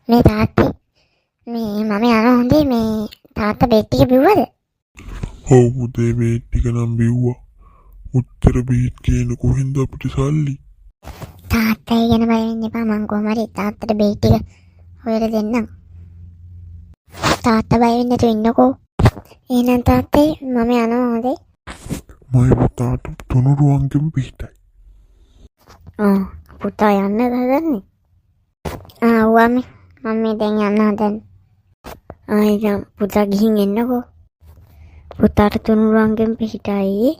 මේ තාත්තේ මේ මම යන හොඳේ මේ තාත්තා බෙහෙත් ටික බිව්වද? ඔව් පුතේ බේත් ටික නම් බිව්වා. උත්තර බේත් කියන කොහෙන්ද අපිට සල්ලි? තාත්තා ගැන බය වෙන්න එපා. මං කොහොම හරි තාත්තට බෙහෙත් ටික හොයලා දෙන්නම්. තාත්තා බය වෙන්නේ නැතුව ඉන්නකෝ. එහෙනම් තාත්තේ මම යනවා හොඳේ. මගේ පුතාට තුනුරුවන්ගෙන් පිටයි. පුතා යන්න හදන්නේ? ඔව් අම්මේ. මම මේ දැන් යන්න හදන්නේ. එහෙනම් පුතා ගිහින් එන්නකෝ. පුතාට තුනුරුවන්ගෙන් පිටයි.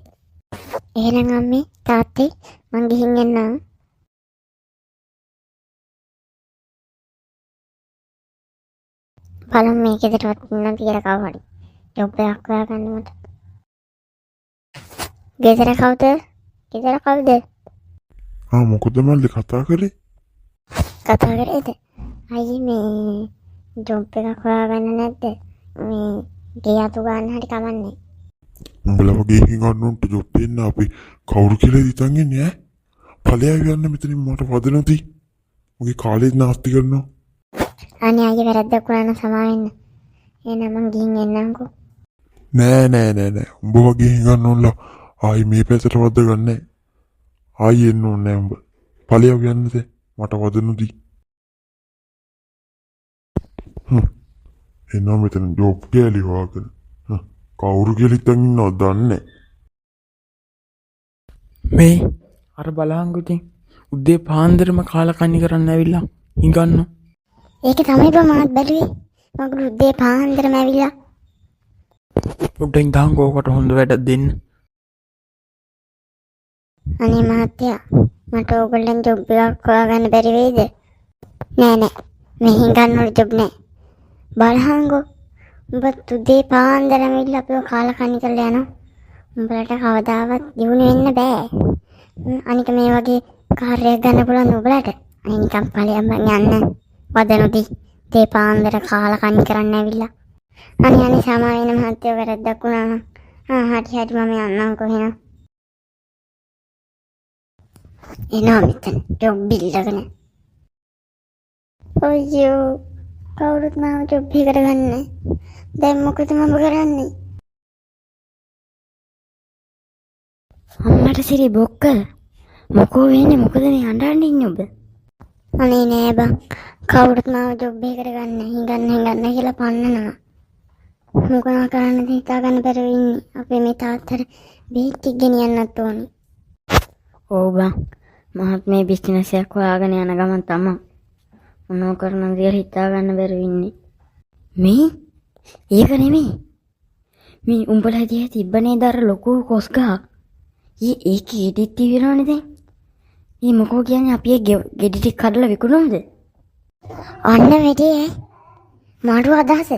එහෙනම් අම්මේ තාත්තේ මං ගිහින් එන්නම්. බලමු මේ ගෙදරවත් ඉන්න කියලා කවුරු හරි ජොබ් එකක් හොයාගන්න මට. ගෙදර කවුද? ගෙදර කවුද? මොකද මල්ලි කතා කරේ? කතා කරේද? අයියේ මේ ජොබ් එකක් හොයාගන්න නැද්ද? මේ ගේ අතු ගන්න හරි කමන්නේ. උඹලා වගේ හිඟන්නොන්ට ජොබ් දෙන්න අපි කවුරු කියලා හිතන් ඉන්නේ ඈ? ඵලයක් ගන්න මෙතනින් මට වදනොති. මගේ කාලෙත් නාස්ති කරනවා. අනේ අයියේ වැරද්දක් වුණා නම් සමා වෙන්න. එහෙනම් මං ගිහින් එන්නම්කෝ. නෑ. උඹ වගේ හිඟන්නොන්ලා ආයි මේ පැත්තට වද ගන්නෑ. ආයි එන්න ඕනේ නෑ උඹ. ඵලයක් ගන්නද? මට වදනොති. එනවා මෙතන ජොබ් කැලි හොයාගෙන. කවුරු කියලා හිතන් ඉන්නවද දන්නේ මේ අර බලහංගුටින් උදේ පාන්දරම කාලා කන්නි කරන්න ඇවිල්ලා හිඟන්න. ඒක තමයි බා මාත් බැලුවේ. මගුරු උදේ පාන්දරම ඇවිල්ලා. පොඩ්ඩෙන් දාංගෝකට හොඳ වැඩක් දෙන්න. අනේ මහත්තයා මට ඕගොල්ලන් ජොබ් එකක් හොයාගන්න බැරි වෙයිද? නෑ. මෙහෙන් ගන්නවල ජොබ් නෑ. බලහංගෝ උඹ උදේ පාන්දරම ඇවිල්ලා අපිව කාලා කන්නි කරලා යනවා. උඹලට කවදාවත් දිනු වෙන්න බෑ. අනික මේ වගේ කාර්යයක් ගන්න පුළුවන් උඹලට. අනේ නිකන් ඵලයන් යන්න වදනොති. තේ පාන්දර කාලා කන්නි කරන්න ඇවිල්ලා. අනේ සමා වෙන මහත්තයෝ වැරද්දක් වුණා නම්. හරි මම යන්නම්කෝ එහෙනම්. එනවා මෙතන ජොබ් බිල්ලගෙන. ඔයෝ කවුරුත් මාව ජොබ් එකට ගන්නෑ. දැන් මොකද මම කරන්නේ? අම්මට සිරි බොක්ක මොකෝ වෙන්නේ? මොකද මේ අඬන්නේ ඉන්නේ ඔබ? අනේ නෑ බං, කවුරුත් මාව ජොබ් එකට ගන්නෑ. හිඟන්න කියලා පන්නනවා. මොකද කරන්නද හිතා ගන්න බැරුව ඉන්නේ. අපේ මේ තාත්තට බේත් ටික ගෙනියන්නත් ඕනේ. ඔව් බං, මහත් මේ බිස්නස් එකක් හොයාගෙන යන ගමන් තමයි මොනව කරනවද කියලා හිතා ගන්න බැරුව ඉන්නේ. මේ ඒක නෙමෙයි. මේ උඹලා දිහා තිබ්බනේ දර ලොකු කොස් ගහ. ඒක ගෙඩි තියනවනේ දැන්. මේ මොකෝ කියන්නේ අපි ගෙඩි ටික කඩලා විකුණමුද? අන්න වැඩේ මාරු අදහස.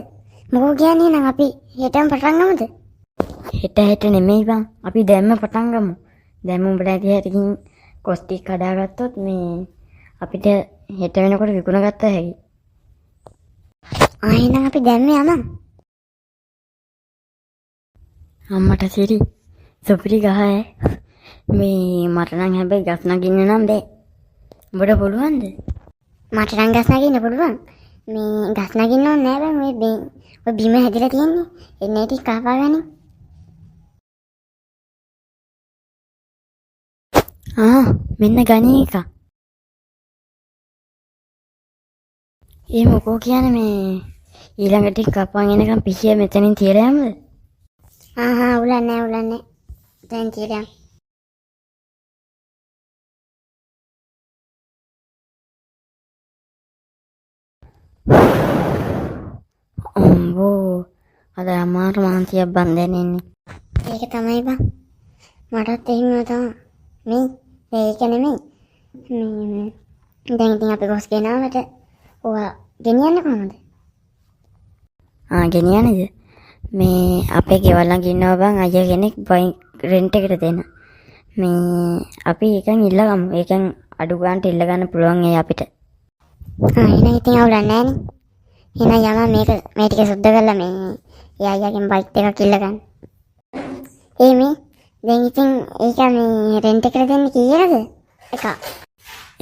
මොකෝ කියන්නේ නම් අපි හෙටම පටන් ගමුද? හෙට නෙමෙයි බං. අපි දැම්ම පටන් ගමු. දැන් උඹලා දිහාට ගිහින් කොස් ටික කඩාගත්තොත් මේ අපිට හෙට වෙනකොට විකුණ ගත්ත හැකි. එහෙනම් අපි දැම්ම යමු. අම්මට සිරි සොපිරි ගහයි. මේ මට නම් හැබැයි ගස් නගින්න නම් බෑ. උඹට පුළුවන්ද? මට නම් ගස් නගින්න පුළුවන්. මේ ගස් නගින්න ඕනේ නෑ බං. ඔය බිම හැදිලා තියෙන්නේ. එන්නේ ටික කපා ගන්න. මෙන්න ගණී එක. ඒ මොකෝ කියන්නේ මේ ඊළඟට කපන් එනකම් පිහිය මෙතනින් තියලා යමුද? උලන්නේ. දැන් තියලා. අම්බෝ අද අමාරු මාන්තියක් බන්දන්නේ. ඒක තමයි බං. මටත් එහෙම තමයි. මේක නෙමෙයි. දැන් ඉතින් අපි ගොස් ගෙනාවට ඔයා ගෙනියන්න කොහමද? ගෙනියන්නේද? මේ අපේ ගෙවල් ළඟ ඉන්නවා බං අයියා කෙනෙක් රෙන්ට් එකට දෙන. මේ අපි එකෙන් ඉල්ලගමු. ඒකෙන් අඩු ගන්නට ඉල්ල ගන්න පුළුවන් ඒ අපිට. එහෙනම් ඉතින් අවුලක් නෑනේ. එහෙනම් යම මේ ටික සුද්ධ කරලා මේ ඒ අයියාගෙන් බයික් එකක් ඉල්ල ගන්න. මේ දැන් ඉතින් ඒක මේ රෙන්ට් එකට දෙන්න කීයද?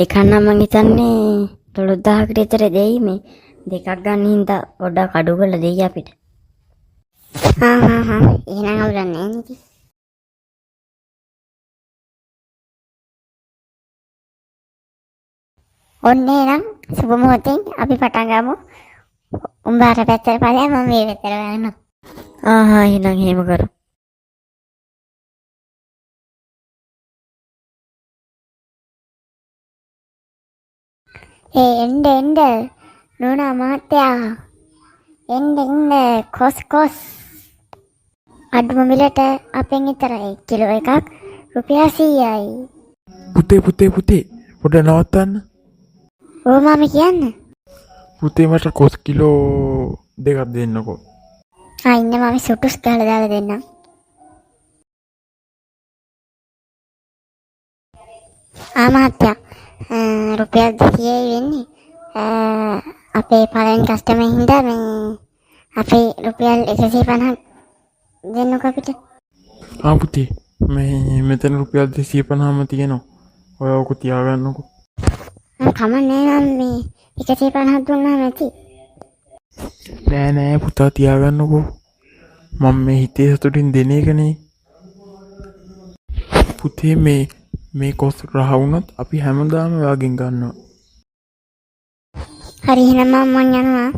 එකක් නම් මං හිතන්නේ 12000කට විතර දෙයි. මේ දෙකක් ගන්න හින්දා පොඩ්ඩක් අඩු කරලා දෙයි අපිට. එහෙනම් අවුලක් නැහැ නේද? ඔන්න එහෙනම් සුබ මොහොතෙන් අපි පටන් ගමු. උඹ අර පැත්තට ඵලයන් මම මේ පැත්තට යනවා. එහෙනම් එහෙම කරමු. එන්න නෝනා මහත්තයා එන්න කොස් අඩුම මිලට අපෙන් විතරයි කිලෝ එකක් රුපියල් 100යි. පුතේ පොඩ නවත්තන්න. ඕ මම කියන්නේ. පුතේ මට කොස් කිලෝ 2ක් දෙන්නකෝ. ඉන්න මම සුටුස් ගහලා දාලා දෙන්නම්. මහත්තයා රුපියල් 200යි වෙන්නේ. අපේ පළවෙනි කස්ටමර් හින්දා මේ අපි රුපියල් 150ක් දෙන්නකෝ අපිට. පුතේ මේ මෙතන රුපියල් 250ම තියෙනවා. ඔය ඔක තියාගන්නකෝ. කමන්නේ නම් මේ 150ක් දුන්නාම ඇති. නෑ පුතා තියාගන්නකෝ. මම මේ හිතේ සතුටින් දෙන එකනේ. පුතේ මේ කොස් රහ වුණොත් අපි හැමදාම ඔයාගෙන් ගන්නවා. හරි එහෙනම් මම යනවා.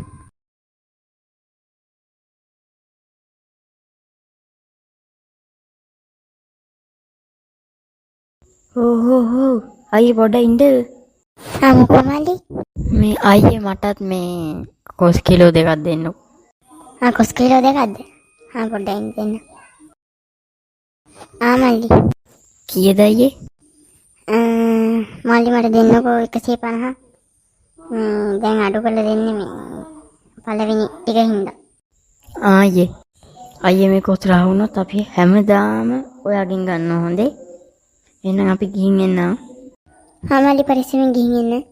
ඕ අයියේ පොඩ ඉන්න. මොකෝ මල්ලි? මේ අයියේ මටත් මේ කොස් කිලෝ 2ක් දෙන්නකෝ. කොස් කිලෝ 2ක්ද? පොඩ්ඩක් දෙන්න. මල්ලි. කීයද අයියේ? මල්ලි මට දෙන්නකෝ 150. දැන් අඩු කරලා දෙන්නේ මේ පළවෙනි ටික හින්දා. අයියේ මේ කොස් රහ වුණොත් අපි හැමදාම ඔයාගෙන් ගන්නවා හොඳේ. එහෙනම් අපි ගිහින් එන්නම්. මල්ලි පරිස්සමෙන් ගිහින් එන්න.